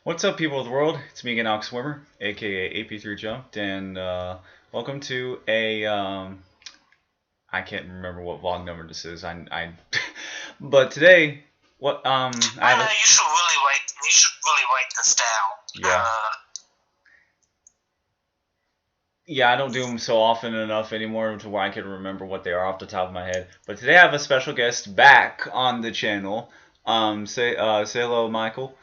What's up, people of the world? It's me, Ganok Swimmer, aka AP3 Jumped, and welcome to a I can't remember what vlog number this is. But today, what I have a, You should really write. You should really write this down. yeah. Yeah, I don't do them so often enough anymore to where I can remember what they are off the top of my head. But today I have a special guest back on the channel. Say hello, Michael.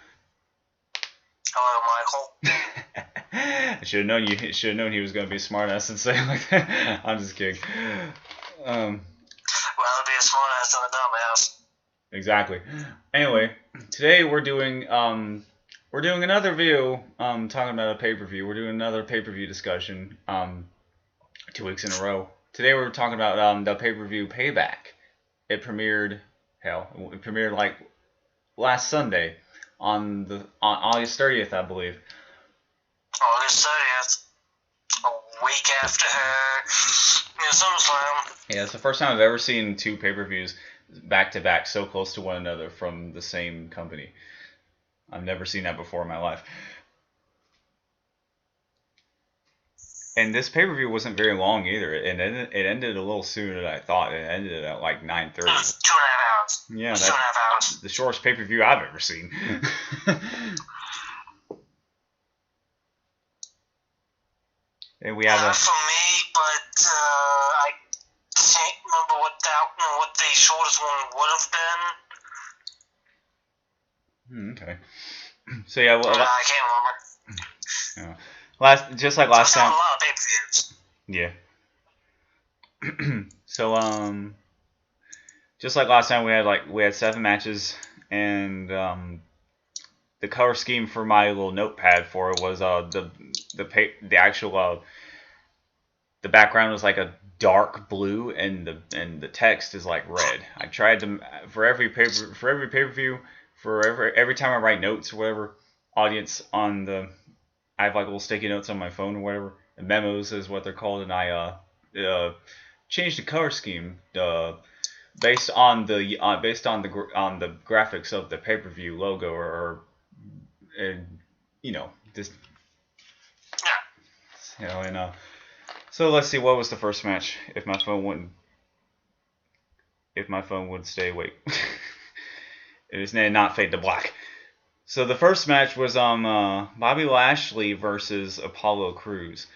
Hello, Michael. I should have known you. Should have known he was going to be smart ass and say it like that. I'm just kidding. Rather be a smart ass than a dumbass. Exactly. Anyway, today we're doing another video talking about a pay-per-view. We're doing another pay-per-view discussion 2 weeks in a row. Today we're talking about the pay-per-view Payback. It premiered like last Sunday on August 30th, I believe. August 30th. A week after SummerSlam. Yeah, it's the first time I've ever seen two pay-per-views back to back so close to one another from the same company. I've never seen that before in my life. And this pay-per-view wasn't very long either. It ended a little sooner than I thought. It ended at like 9:30. 2.5 hours. Yeah, that's 2.5 hours. The shortest pay-per-view I've ever seen. And we have for me, but I can't remember what the shortest one would have been. Okay. So yeah, well, I can't yeah. remember. Just like last time. A lot of pay-per-views. Yeah. So just like last time, we had 7 matches, and the color scheme for my little notepad for it was the actual the background was like a dark blue, and the text is like red. I tried to for every pay-per-view, every time I write notes or whatever, audience on the I have like little sticky notes on my phone or whatever. The memos is what they're called, and I changed the color scheme based on the graphics of the pay-per-view logo or just and so let's see, what was the first match if my phone would stay awake. It is not fade to black. So the first match was Bobby Lashley versus Apollo Crews.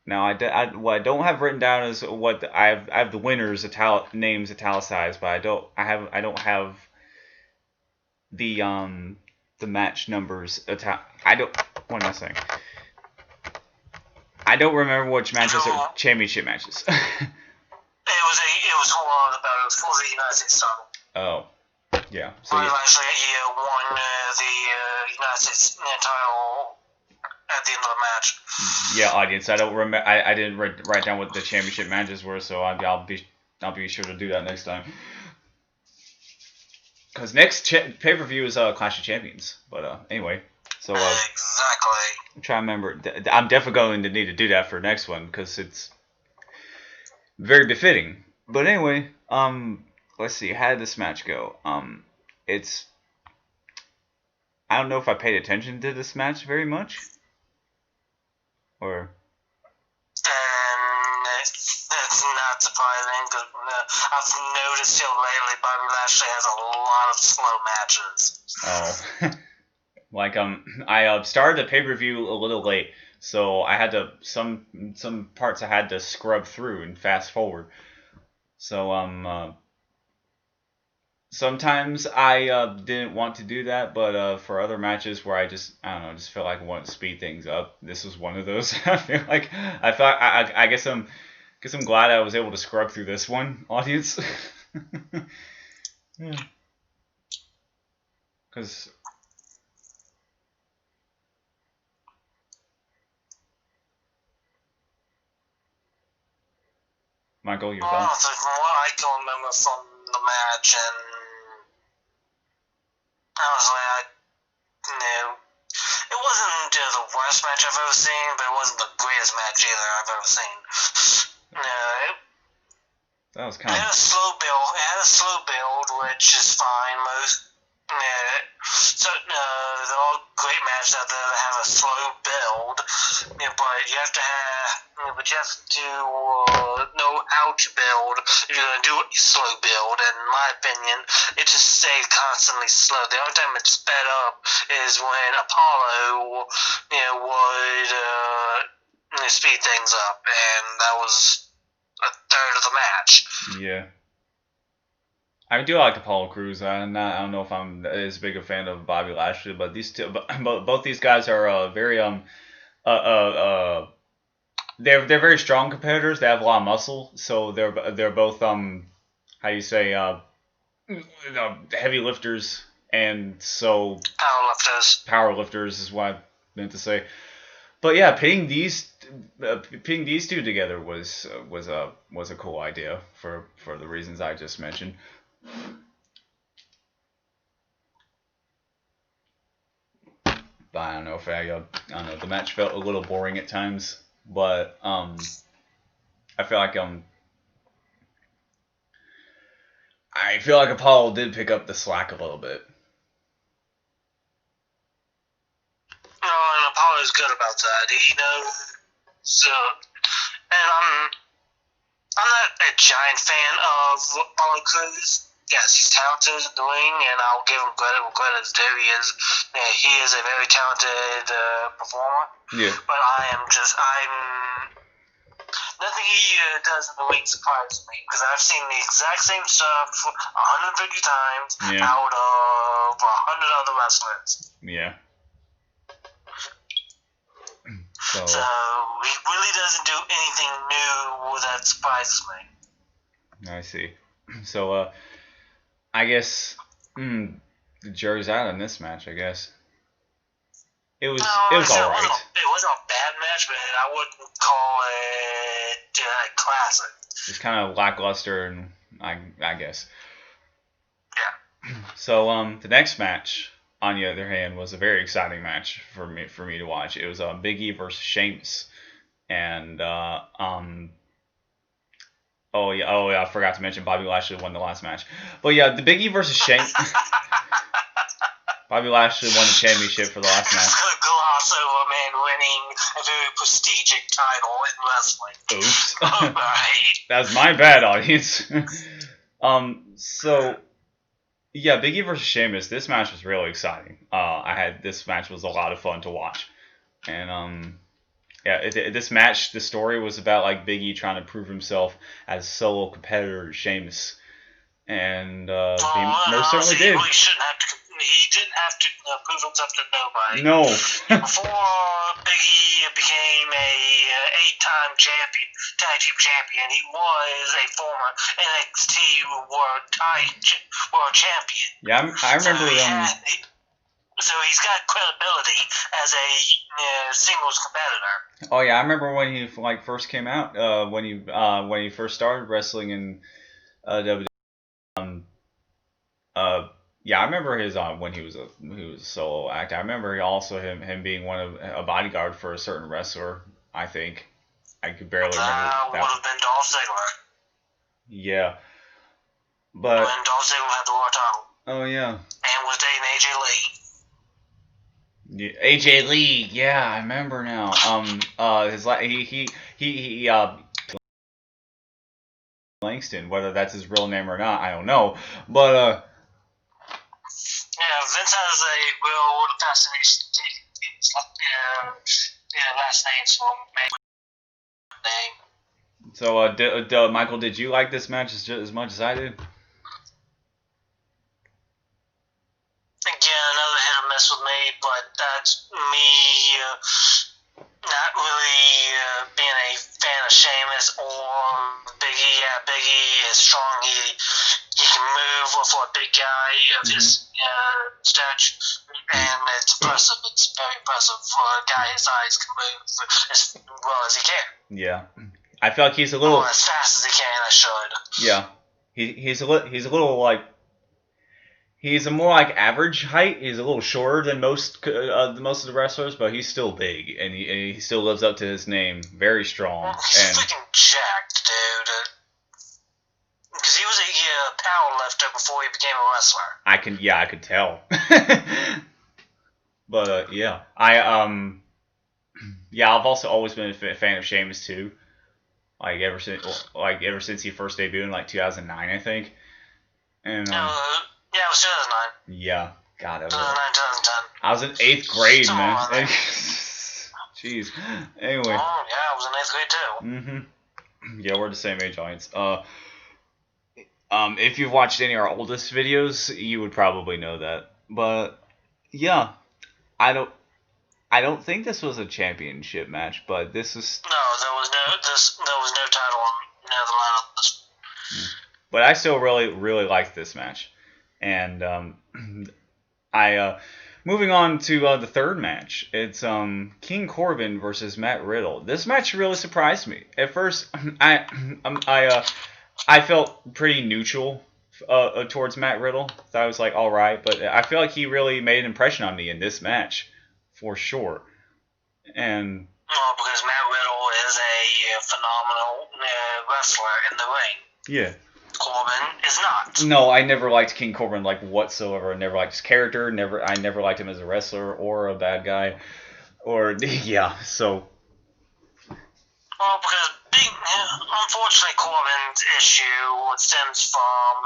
Now what I don't have written down is what I have the winners names italicized, but I don't have the match numbers what am I saying? I don't remember which matches are championship matches. It was for the United States title. Oh. Yeah. So Lashley won the United States title at the end of the match. Yeah, audience. I don't remember. I didn't write down what the championship matches were, so I'll be sure to do that next time. Because next pay-per-view is Clash of Champions. But anyway, so exactly. I'm trying to remember. I'm definitely going to need to do that for next one because it's very befitting. But anyway, let's see. How did this match go? I don't know if I paid attention to this match very much. Or it's not surprising because I've noticed here lately Bobby Lashley has a lot of slow matches. Oh, like I started the pay-per-view a little late, so I had to some parts I had to scrub through and fast forward. So sometimes I didn't want to do that, but for other matches where I just felt like I wanted to speed things up, this was one of those. I guess I'm glad I was able to scrub through this one, audience. Yeah. Because Michael, your phone. From what I can remember from the match, and honestly, it wasn't the worst match I've ever seen, but it wasn't the greatest match either I've ever seen. That was kind of. It had a slow build, which is fine. So they're all great matches out there that have a slow build, but you have to know how to build if you're gonna do a slow build. And in my opinion, it just stays constantly slow. The only time it's sped up is when Apollo, would speed things up, and that was a third of the match. Yeah. I do like Apollo Crews. I don't know if I'm as big a fan of Bobby Lashley, but these two, but both these guys are very they're very strong competitors. They have a lot of muscle, so they're both how you say heavy lifters, and so power lifters is what I meant to say. But yeah, pitting these two together was a cool idea for the reasons I just mentioned. But I don't know if I don't know. The match felt a little boring at times, but I feel like Apollo did pick up the slack a little bit. And Apollo's good about that. He knows. And I'm not a giant fan of Apollo Crews. Yes, he's talented in the ring, and I'll give him credit where credit's due. He is a very talented performer. Yeah. But nothing he does in the ring surprises me, because I've seen the exact same stuff 150 times out of 100 other wrestlers. Yeah. So he really doesn't do anything new that surprises me. I see. So I guess the jury's out on this match. I guess it was all right. It wasn't a bad match, but I wouldn't call it a classic. It's kind of lackluster, and I guess. Yeah. So the next match, on the other hand, was a very exciting match for me to watch. It was Big E versus Sheamus, and oh yeah, I forgot to mention Bobby Lashley won the last match. But yeah, the Big E versus Sheamus. Bobby Lashley won the championship for the last match. Gloss over man winning a very prestigious title in wrestling. Oops. Right. That's my bad, audience. So yeah, Big E versus Sheamus. This match was really exciting. This match was a lot of fun to watch, and yeah, this match, the story was about like Big E trying to prove himself as a solo competitor to Sheamus, and he most certainly did. He didn't have to prove himself to nobody. No. Before Big E became a 8-time tag team champion, he was a former NXT World Champion. Yeah, I remember. So he's got credibility as a singles competitor. Oh yeah, I remember when he first came out. When he first started wrestling in WWE. Yeah, I remember his when he was a solo act. I remember also him being a bodyguard for a certain wrestler. I think I could barely remember. That would have been Dolph Ziggler. Yeah, but when Dolph Ziggler had the World title. Oh yeah. And was dating AJ Lee. Yeah, AJ Lee. Yeah, I remember now. He Langston. Whether that's his real name or not, I don't know. But yeah, Vince has a real fascination last name, so name. So, Michael, did you like this match as much as I did? Again, another hit or miss with me, but that's me not really being a fan of Sheamus or Big E. Yeah, Big E is strong. He can move with a big guy of his stature, and it's impressive. It's very impressive for a guy his size can move as well as he can. Yeah, I feel like he's a little as fast as he can. I should. Yeah, he's a little like. He's a more like average height. He's a little shorter than most of the wrestlers, but he's still big, and he still lives up to his name. Very strong. He's freaking jacked, dude. Because he power lifter before he became a wrestler. I could tell. But yeah, I've also always been a fan of Sheamus too. Like ever since he first debuted in like 2009, I think. And yeah, it was 2009. Yeah, God, 2009, 2010. I was in 8th grade, man. Somewhere Jeez. Anyway. Oh yeah, I was in 8th grade too. Yeah, we're the same age, audience. If you've watched any of our oldest videos, you would probably know that. But yeah, I don't think this was a championship match, but this is. No, there was no title on the line on this. But I still really liked this match, and moving on to the third match. It's King Corbin versus Matt Riddle. This match really surprised me. At first, I felt pretty neutral towards Matt Riddle. So I was like, all right, but I feel like he really made an impression on me in this match, for sure. And well, because Matt Riddle is a phenomenal wrestler in the ring. Yeah. Corbin is not. No, I never liked King Corbin like whatsoever. I never liked his character. I never liked him as a wrestler or a bad guy. Or yeah, so. Well, because unfortunately, Corbin's issue stems from,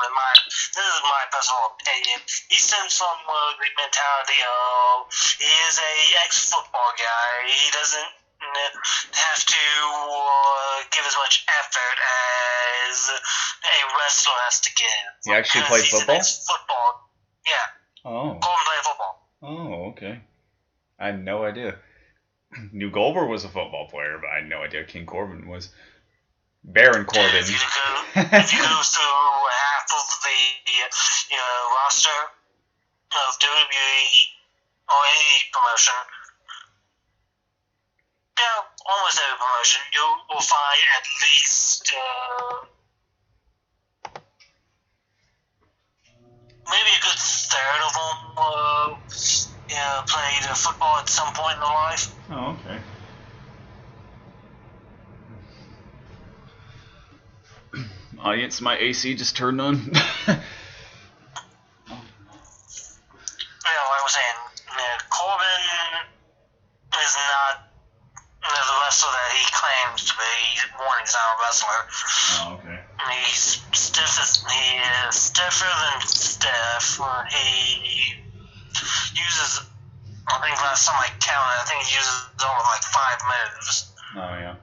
this is my personal opinion, he stems from the mentality of he is a ex-football guy. He doesn't have to give as much effort as a wrestler has to give. He actually played football? Football. Yeah. Oh. Corbin played football. Oh, okay. I had no idea. Knew Goldberg was a football player, but I had no idea King Corbin was. Baron Corbin. If you go through half of the roster of WWE or any promotion, almost every promotion, you will find at least maybe a good third of them played football at some point in their life. Oh, okay. Audience, my AC just turned on. Like I was saying, Corbin is not the wrestler that he claims to be. He's not a wrestler. Oh, okay. He is stiffer than stiff. He uses, I think last time I counted, I think he uses only like 5 moves. Oh, yeah.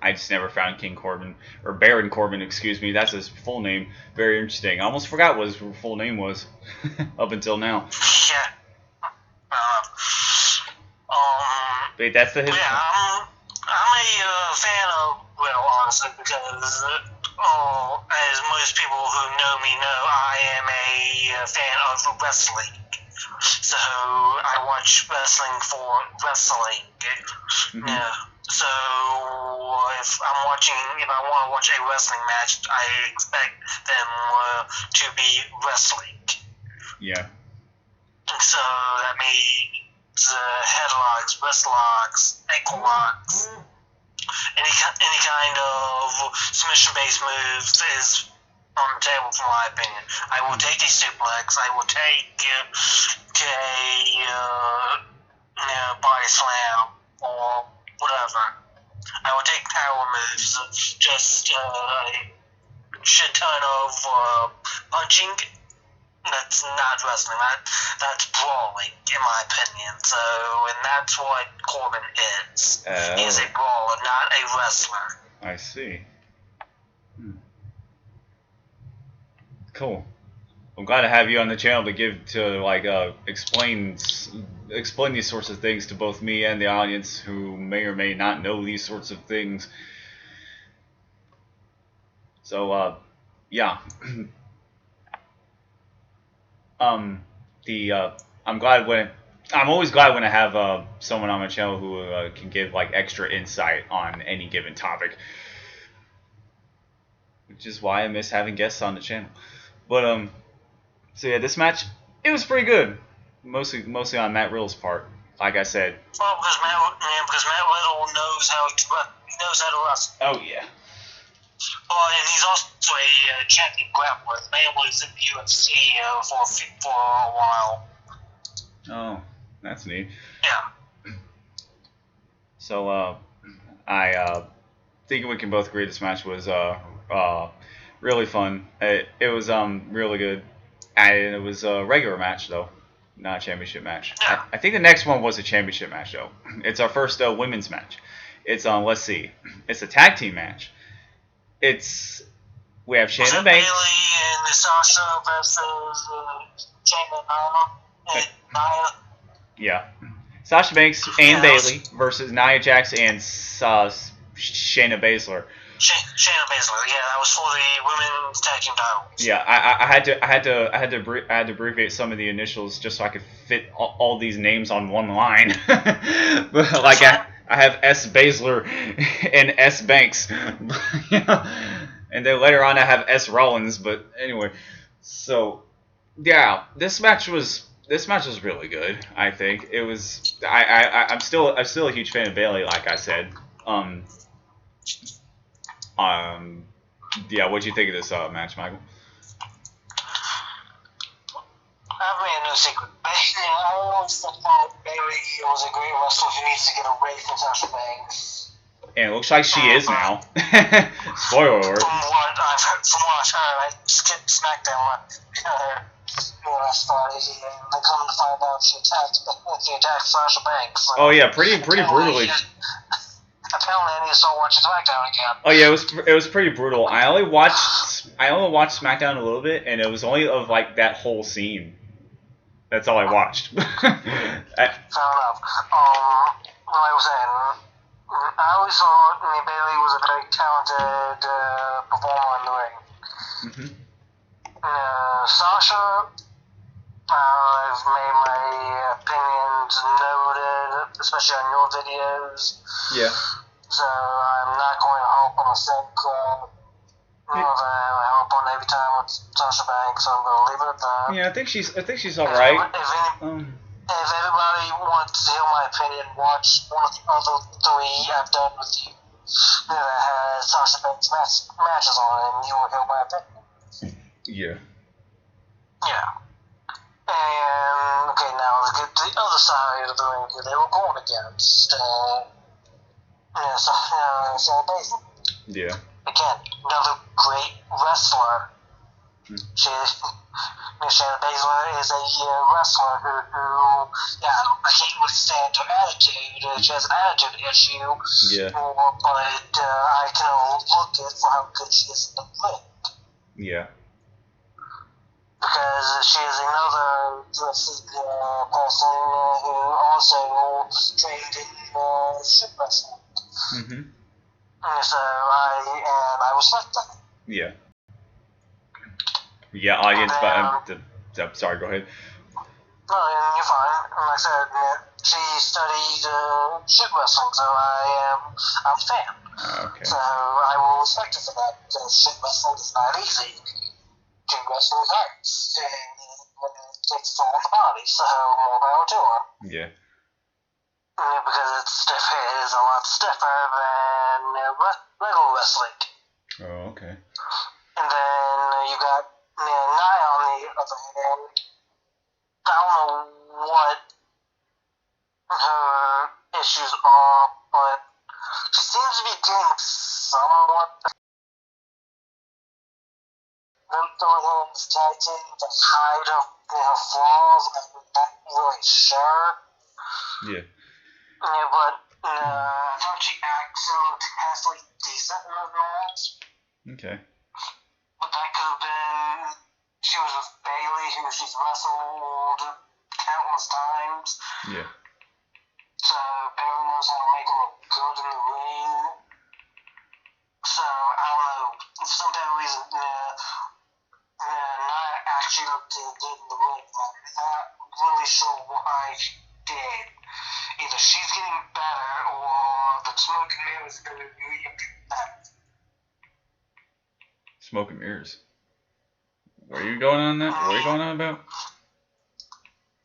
I just never found King Corbin, or Baron Corbin, excuse me. That's his full name. Very interesting. I almost forgot what his full name was up until now. Yeah. Wait, that's the his. Yeah, I'm a fan of Riddle, honestly, because as most people who know me know, I am a fan of wrestling. So I watch wrestling for wrestling. Mm-hmm. Yeah. So if I want to watch a wrestling match, I expect them to be wrestling. Yeah. So that means headlocks, wrist locks, ankle locks, any kind of submission-based moves is on the table, from my opinion. I will take a suplex. I will take a body slam or whatever. I will take power moves. Just a shit ton of punching. That's not wrestling. That's brawling, in my opinion. So, and that's what Corbin is. He is a brawler, not a wrestler. I see. Cool. I'm glad to have you on the channel to explain these sorts of things to both me and the audience who may or may not know these sorts of things. So yeah. I'm always glad when I have someone on my channel who can give like extra insight on any given topic, which is why I miss having guests on the channel. But so yeah, this match, it was pretty good. Mostly on Matt Riddle's part, like I said. Well, because Matt Riddle knows how to wrestle. Oh yeah. Well, and he's also a champion grappler. The man was in the UFC for a while. Oh, that's neat. Yeah. So, I think we can both agree this match was really fun. It was really good. And it was a regular match though, not a championship match. Yeah. I think the next one was a championship match though. It's our first women's match. It's let's see, it's a tag team match. We have Shannon Banks. Bailey and Sasha versus Shayna and Nia. Yeah, Sasha Banks and Bailey versus Nia Jax and Shayna Baszler. Shayna Baszler, yeah, that was for the women's tag team titles. Yeah, I had to abbreviate some of the initials just so I could fit all these names on one line. But like I have S Baszler and S Banks, and then later on I have S Rollins. But anyway, so yeah, this match was really good. I think it was. I'm still a huge fan of Bailey, like I said. Yeah, what'd you think of this match, Michael? I've made no secret. I always thought that Bailey was a great wrestler who needs to get away from Sasha Banks. And it looks like she is now. Spoiler alert. From what I've heard, I skipped SmackDown last Friday, and they come to find out she attacked Sasha Banks. So oh yeah, pretty brutally. Apparently, I need to start watching SmackDown again. Oh yeah, it was pretty brutal. I only watched SmackDown a little bit, and it was only of like that whole scene. That's all I watched. Fair enough. Like I was saying, I always thought Bailey was a very talented performer in the ring. Sasha, I've made my opinions noted, especially on your videos. Yeah. So I'm not going to harp on a certain crowd. More than I harp on every time with Sasha Banks, so I'm going to leave it at that. Yeah, I think she's all right. If everybody wants to hear my opinion, watch one of the other three I've done with you that has Sasha Banks matches on it, and you will hear my opinion. Yeah. Yeah. And, okay, now let's get to the other side of the ring who they were going against. Sasha Banks. Yeah. Again, another great wrestler. Shayna Baszler is a wrestler who I can't really stand her attitude. She has an attitude issue. Yeah. But I can overlook it for how good she is in the ring. Yeah. Because she is another person who also trained in ship wrestling. So I respect that. Yeah. Yeah, audience, but sorry, go ahead. No, you're fine. Like I said, she studied ship wrestling, so I'm a fan. Okay. So I will respect her for that, because ship wrestling is not easy. Ship wrestling hurts, and it takes a toll on the body, so more power to her. Yeah. Because it's stiff, it is a lot stiffer than regular wrestling. Oh, okay. And then you got Nia on the other hand. I don't know what her issues are, but she seems to be getting somewhat better. Throwing her in this tag team to hide her flaws, I'm not really sure. Yeah. Yeah, but I thought she actually looked halfway decent in the match. Okay. But that could have been she was with Bailey, who she's wrestled countless times. Yeah. So Bailey knows how to make her look good in the ring. So I don't know. For some type of reason, Nia actually looked good in the ring. I'm not really sure why she did. Either she's getting better, or the smoke and mirrors are going to be better. Smoke and mirrors. What are you going on that? What are you going on about?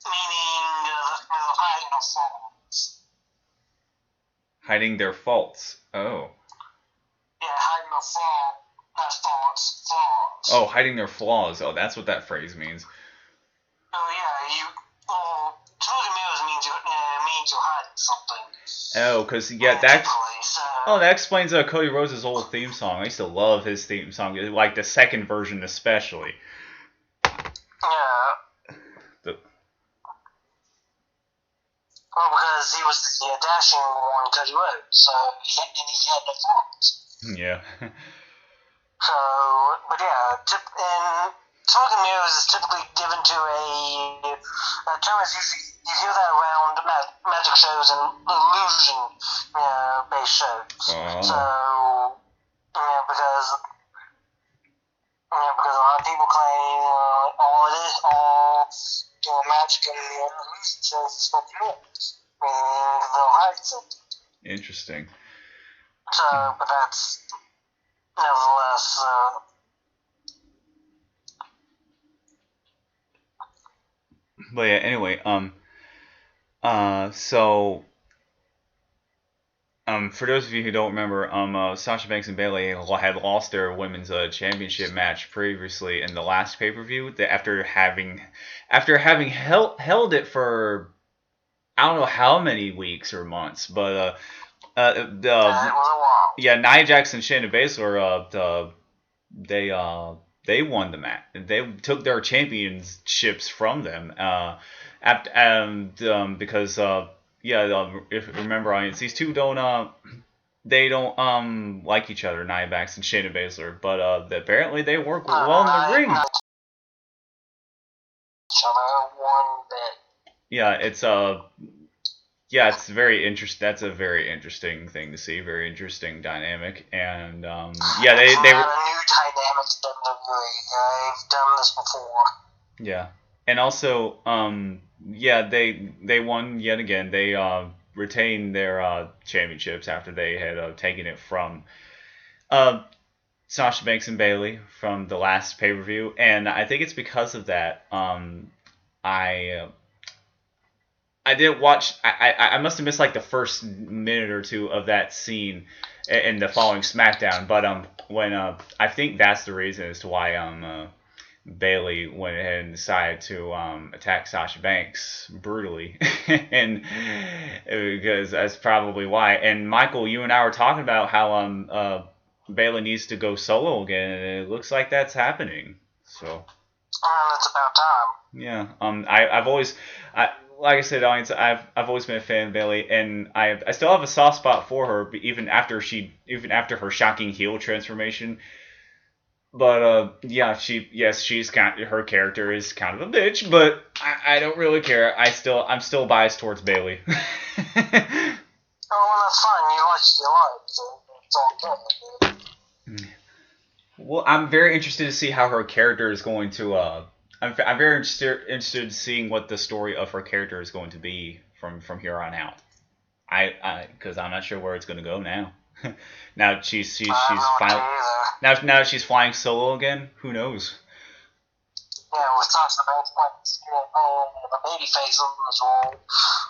Meaning hiding her faults. Hiding their faults. Oh. Yeah, hiding her fault Oh, hiding their flaws. Oh, that's what that phrase means. Oh yeah, token mirrors means you're hiding something. Oh, because yeah, that explains Cody Rhodes' old theme song. I used to love his theme song, like the second version especially. Yeah. The, Well, because he was the dashing one, Cody Rhodes, so he had no flaws. yeah. So, but yeah, in token mirrors is typically given to a term is usually you hear that around magic shows and illusion based shows. Oh. So, because a lot of people claim all magic and illusion shows is spoken mirrors, meaning they'll hide something. Interesting. So, but that's nevertheless. But yeah, anyway, so for those of you who don't remember, Sasha Banks and Bayley had lost their women's championship match previously in the last pay per view. After having held it for I don't know how many weeks or months, but Nia Jax and Shayna Baszler, they won the match. They took their championships from them. Because if you remember, audience, these two don't like each other, Nia Jax and Shayna Baszler, but apparently they work well in the ring. Yeah, it's it's very interesting. That's a very interesting thing to see. Very interesting dynamic, and they a new dynamic to WWE. I've done this before. Yeah, and also they won yet again. They retained their championships after they had taken it from Sasha Banks and Bayley from the last pay per view, and I think it's because of that. I didn't watch. I must have missed like the first minute or two of that scene in the following SmackDown. But when I think that's the reason as to why Bayley went ahead and decided to attack Sasha Banks brutally, and because that's probably why. And Michael, you and I were talking about how Bayley needs to go solo again, and it looks like that's happening. So. It's about time. Yeah. Like I said, audience, I've always been a fan of Bayley, and I still have a soft spot for her, even after her shocking heel transformation. But she's her character is kind of a bitch, but I don't really care. I'm still biased towards Bayley. Oh, well, that's fine. You like, so it's all good. Well, I'm very interested to see how her character is going to. I'm very interested in seeing what the story of her character is going to be from here on out. Because I'm not sure where it's going to go now. Now she's finally now she's flying solo again. Who knows? Yeah, with Sasha Banks playing the baby face as well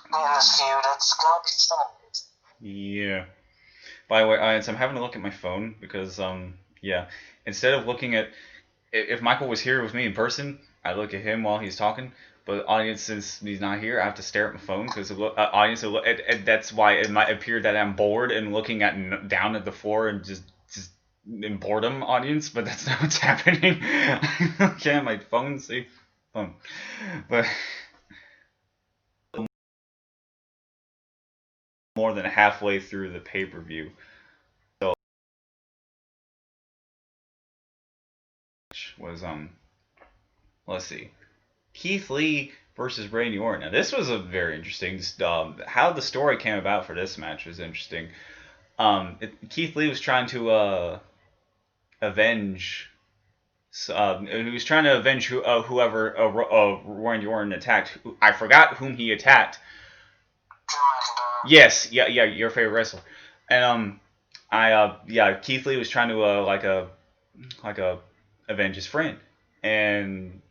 in this feud, it's gonna be fun. Yeah. By the way, audience, I'm having to look at my phone because instead of looking at if Michael was here with me in person, I look at him while he's talking. But audience, since he's not here, I have to stare at my phone because audience, that's why it might appear that I'm bored and looking down at the floor and just in boredom, audience. But that's not what's happening. Okay, my phone, see, phone, but more than halfway through the pay-per-view. So was let's see, Keith Lee versus Randy Orton. Now this was a very interesting. How the story came about for this match was interesting. Keith Lee was trying to avenge. He was trying to avenge whoever Randy Orton attacked. I forgot whom he attacked. Yes, yeah, your favorite wrestler. And Keith Lee was trying to avenge his friend, and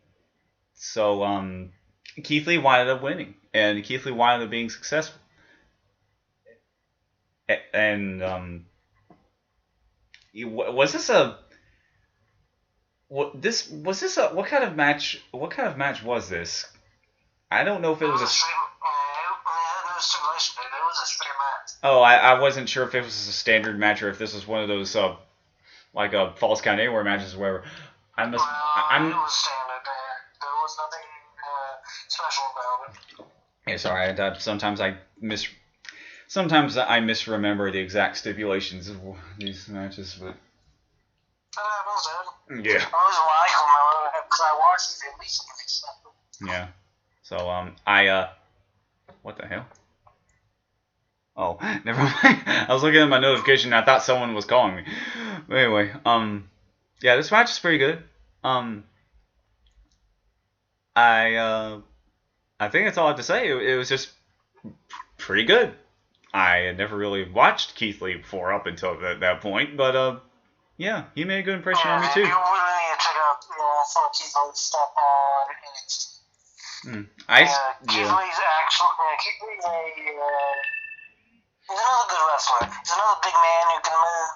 so Keith Lee wound up winning, and Keith Lee wound up being successful. And was this a what this was this a what kind of match? What kind of match was this? I don't know if it was a. No stipulation, dude. It was a straight match. Oh, I wasn't sure if it was a standard match or if this was one of those like a false count anywhere matches or whatever. I must. It was standard. There was nothing special about it. Yeah, sorry. Sometimes I misremember the exact stipulations of these matches, but. That happens, dude. Yeah. I was like, remember because I watched it at least. Yeah. So what the hell? Oh, never mind. I was looking at my notification and I thought someone was calling me. But anyway, yeah, this match is pretty good. I think that's all I have to say. It was just pretty good. I had never really watched Keith Lee before up until that point, but yeah, he made a good impression on me too. You really need to check out some of Keith Lee's stuff on NXT. Keith Lee's Keith Lee's he's another good wrestler. He's another big man who can move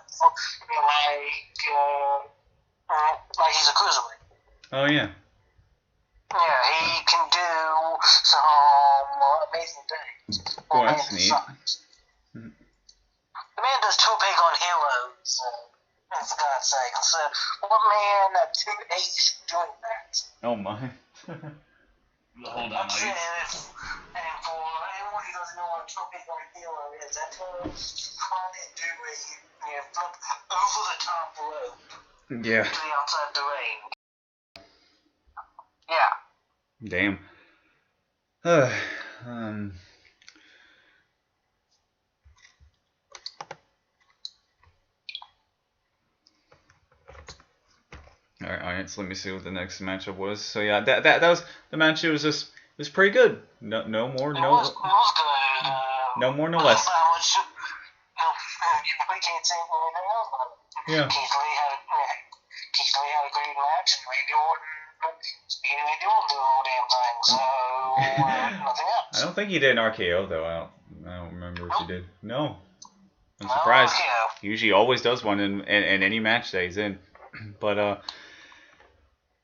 like he's a cruiserweight. Oh yeah. Yeah, he can do some amazing things. Oh, that's neat. The man does Tope on Heroes, for God's sake. So, what man at 2'8" doing that? Oh my. Hold on, I'm saying, and for anyone who doesn't know what a Tope on Hero is, that's where you try to do a flip over the top rope Yeah. to the outside of the ring. Yeah. Damn. All right. So let me see what the next matchup was. So yeah, that was the match. It was pretty good. No more, It was good. No more, no less. You really can't say anything else about it. Yeah. Keith Lee had a great match, and Randy Orton do the whole damn thing. So nothing else. I don't think he did an RKO though. I don't remember if he did. No. I'm surprised. He usually always does one in any match that he's in. But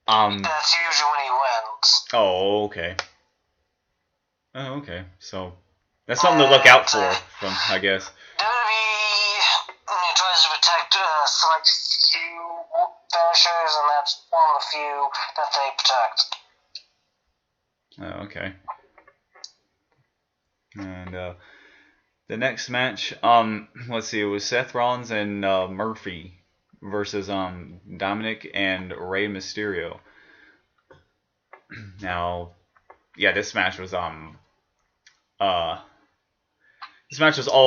that's usually when he wins. Oh, okay. Oh, okay. So that's something to look out for, I guess. WWE tries to protect select few finishers, and that's one of the few that they protect. Oh, okay. And the next match, let's see, it was Seth Rollins and Murphy versus Dominic and Rey Mysterio. Now, yeah, this match was all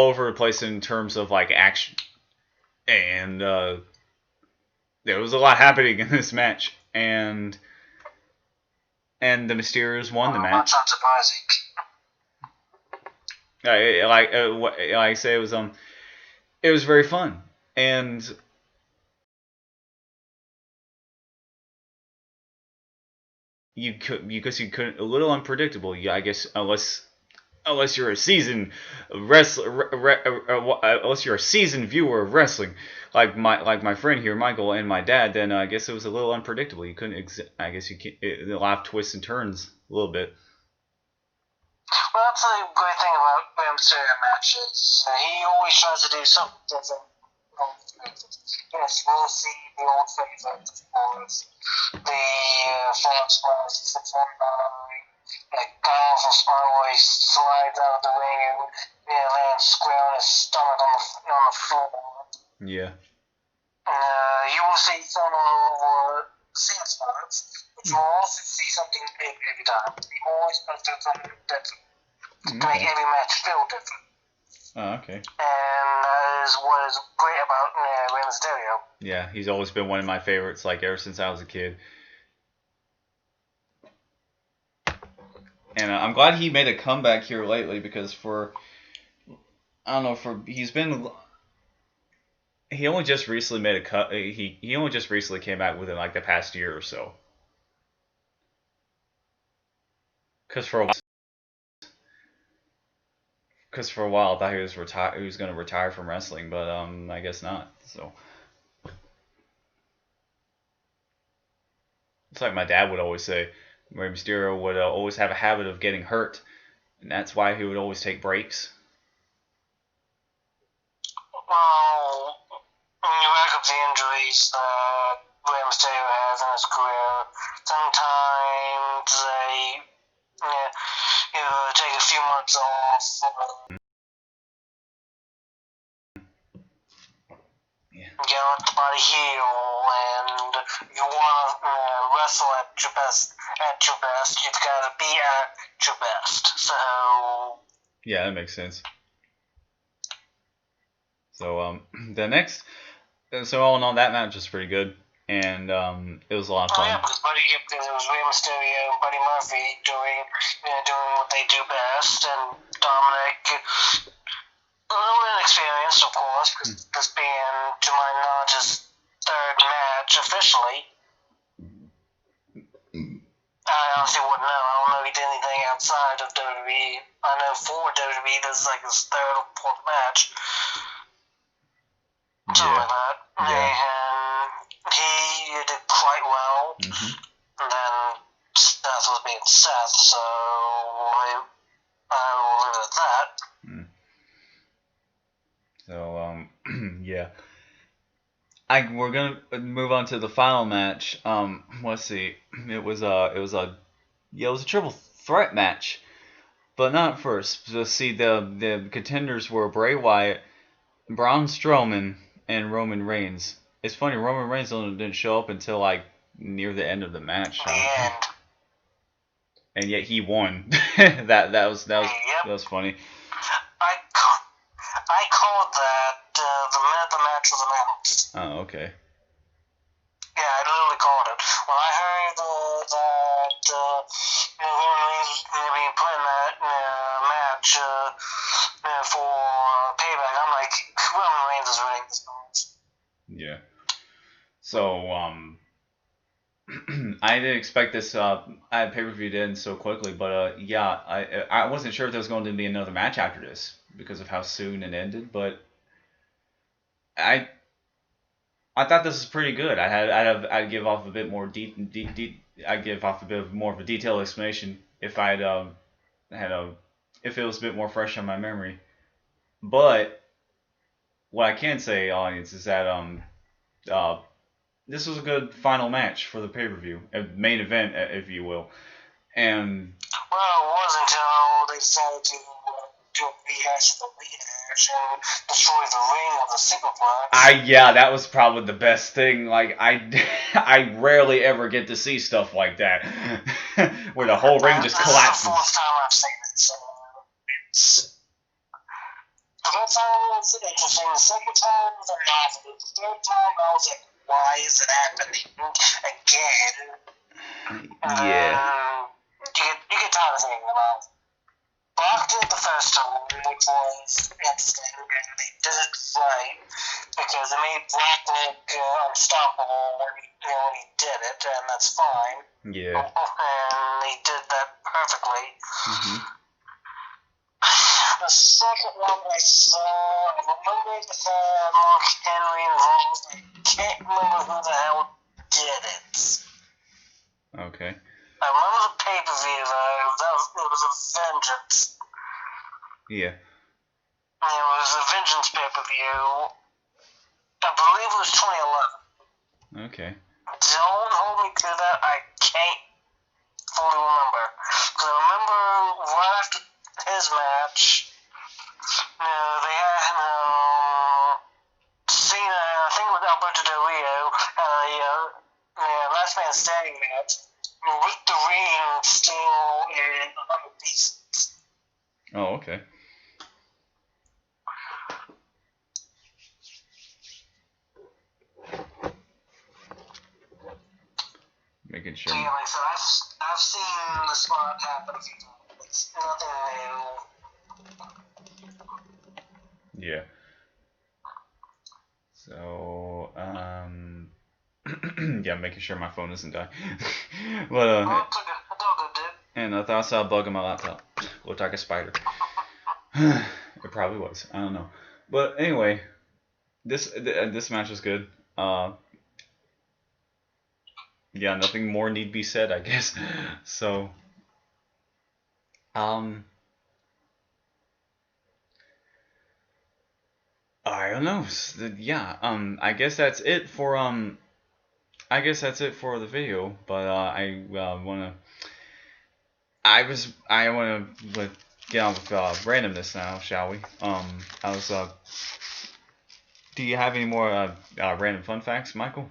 over the place in terms of like action, and there was a lot happening in this match, and the Mysterios won the match. Not surprising. Like I say, it was very fun, and you couldn't, a little unpredictable. I guess unless you're a seasoned wrestler, unless you're a seasoned viewer of wrestling, like my friend here, Michael, and my dad, then I guess it was a little unpredictable. You couldn't. I guess a lot of twists and turns a little bit. Well, that's the great thing about Rey Mysterio matches. He always tries to do something different. Yes, we'll see the old favorites, of course. The frog splash, like powerful spot where he slides out of the ring and lands square on his stomach on the floor. Yeah. You will see some more scene spots, but you'll also see something big every time. He always does something different to make every match feel different. Oh, okay. And that is what is great about Rey Mysterio. Yeah, he's always been one of my favorites, like ever since I was a kid. And I'm glad he made a comeback here lately because he only just recently made a cut. He only just recently came back within like the past year or so. Because for a while I thought he was going to retire from wrestling, but I guess not. So It's like my dad would always say. Rey Mysterio would always have a habit of getting hurt, and that's why he would always take breaks. Well, when you rack up the injuries that Rey Mysterio has in his career, sometimes they take a few months off. Let the body heal, and you want to wrestle at your best. You've got to be at your best. So yeah, that makes sense. So the next, so all in all, that match was pretty good, and it was a lot of fun. Oh yeah, because it was Rey Mysterio and Buddy Murphy doing what they do best, and Dominic. A little inexperienced, of course, because this being, to my knowledge, his third match officially. I honestly wouldn't know. I don't know if he did anything outside of WWE. I know for WWE, this is like his third or fourth match. Something like that. Yeah. And he did quite well. And then Seth was being Seth, so I will leave it at that. So yeah, we're gonna move on to the final match. Let's see, it was a triple threat match, but not first. So see, the contenders were Bray Wyatt, Braun Strowman, and Roman Reigns. It's funny, Roman Reigns didn't show up until like near the end of the match, and yet he won. that was funny. I called that the minute the match was announced. Oh, okay. Yeah, I literally called it. When I heard that Roman Reigns was going to be put in that match for Payback, I'm like, Roman Reigns is winning this match. Yeah. So, I didn't expect this pay-per-view to end so quickly, but yeah, I wasn't sure if there was going to be another match after this because of how soon it ended, but I thought this was pretty good. I'd give off a bit more I'd give off a bit more of a detailed explanation if I'd if it was a bit more fresh on my memory. But what I can say, audience, is that this was a good final match for the pay-per-view, a main event, if you will. And well, it wasn't until they decided to do a rehash of the rehash and destroy the ring of the superplex. Yeah, that was probably the best thing. Like I rarely ever get to see stuff like that, where the whole ring just collapses. This is the fourth time I've seen it, so it's. The first time it was interesting. The second time was a novelty. The third time I was like, why is it happening again? Yeah. You get tired of thinking about it. Brock did the first time, which was interesting, and they did it right because it made Brock look unstoppable when he did it, and that's fine. Yeah. And he did that perfectly. The second one I saw, I remember it had Mark Henry involved. I can't remember who the hell did it. Okay. I remember the pay-per-view though. It was a Vengeance. Yeah. It was a Vengeance pay-per-view. I believe it was 2011. Okay. Don't hold me to that. I can't fully remember. Because I remember right after his match, they had Cena, I think it was Alberto Del Rio, last man standing match with the ring still in 100 pieces. Oh, okay. Making sure. Yeah, like I said, I've seen the spot happen a few times. It's nothing new. Yeah. So, yeah, making sure my phone doesn't die. But, and I thought I saw a bug on my laptop. Looked like a spider. It probably was. I don't know. But anyway, this match was good. yeah, nothing more need be said, I guess. So, I don't know. Yeah, I guess that's it for the video. But I wanna get on with randomness now, shall we? I was Do you have any more random fun facts, Michael?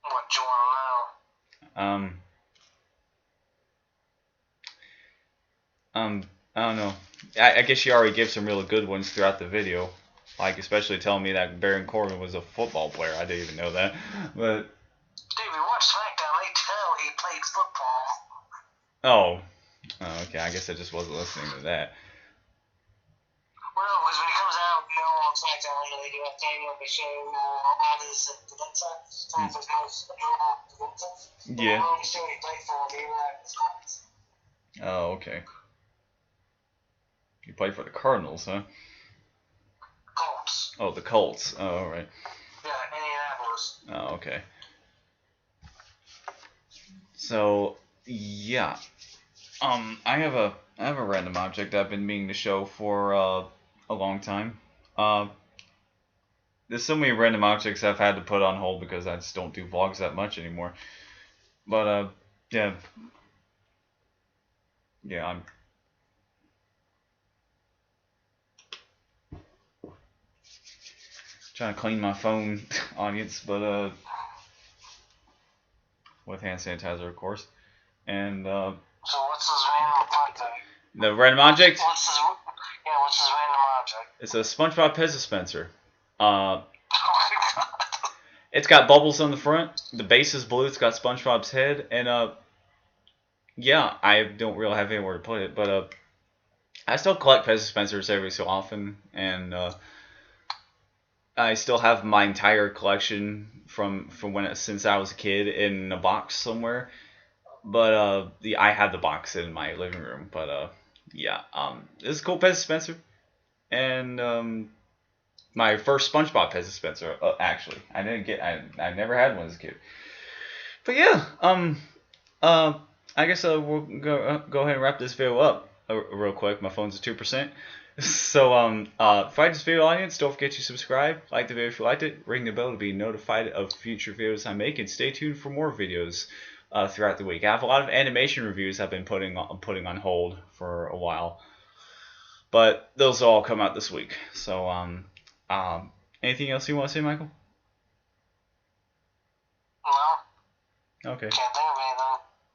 What you want to know? I don't know. I guess you already gave some really good ones throughout the video, like especially telling me that Baron Corbin was a football player. I didn't even know that, but. Dude, we watched SmackDown. They tell he played football. Oh, okay. I guess I just wasn't listening to that. Well, because when he comes out, on SmackDown, they do have Daniel, they show all his credentials. Some of his most notable credentials. Yeah. When you see what he played for, Oh, okay. You played for the Cardinals, huh? Colts. Oh, the Colts. Oh, all right. Yeah, Indianapolis. Oh, okay. So, yeah. I have a random object I've been meaning to show for a long time. There's so many random objects I've had to put on hold because I just don't do vlogs that much anymore. But yeah, I'm trying to clean my phone, audience, but with hand sanitizer, of course. And so what's his random object? The random object? What's his random object? It's a SpongeBob Pez dispenser. It's got bubbles on the front. The base is blue. It's got SpongeBob's head, and yeah, I don't really have anywhere to put it, but I still collect Pez dispensers every so often, and I still have my entire collection from since I was a kid in a box somewhere. But I have the box in my living room. But yeah, this is a cool Pez dispenser, and my first SpongeBob Pez dispenser. Actually, I never had one as a kid. But yeah, I guess we'll go ahead and wrap this video up real quick. My phone's at 2%. So if you like this video, audience, don't forget to subscribe, like the video if you liked it, ring the bell to be notified of future videos I make, and stay tuned for more videos throughout the week. I have a lot of animation reviews I've been putting on hold for a while, but those will all come out this week. So anything else you want to say, Michael? No. Okay. Can't think of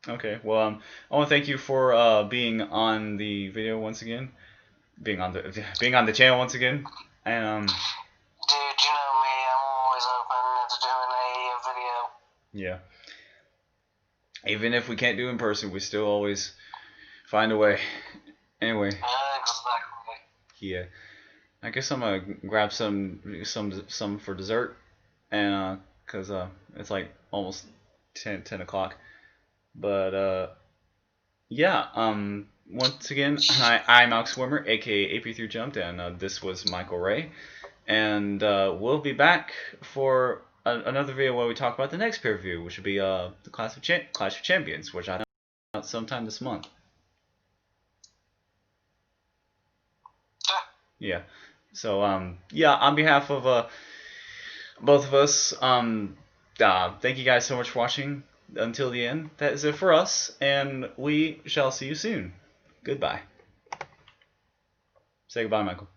anything. Okay. Well, I want to thank you for being on the video once again, being on the channel once again, and Dude, you know me. I'm always open to doing a video. Yeah. Even if we can't do in person, we still always find a way. Anyway. Exactly. Yeah. I guess I'm gonna grab some for dessert, and cause it's like almost 10 o'clock. But yeah. Once again, I'm Alex Swimmer, aka AP3 Jumped, and this was Michael Ray, and we'll be back for another video where we talk about the next pay-per-view, which will be the Clash of Champions, which I know out sometime this month. Yeah. So yeah, on behalf of both of us, thank you guys so much for watching until the end. That is it for us, and we shall see you soon. Goodbye. Say goodbye, Michael.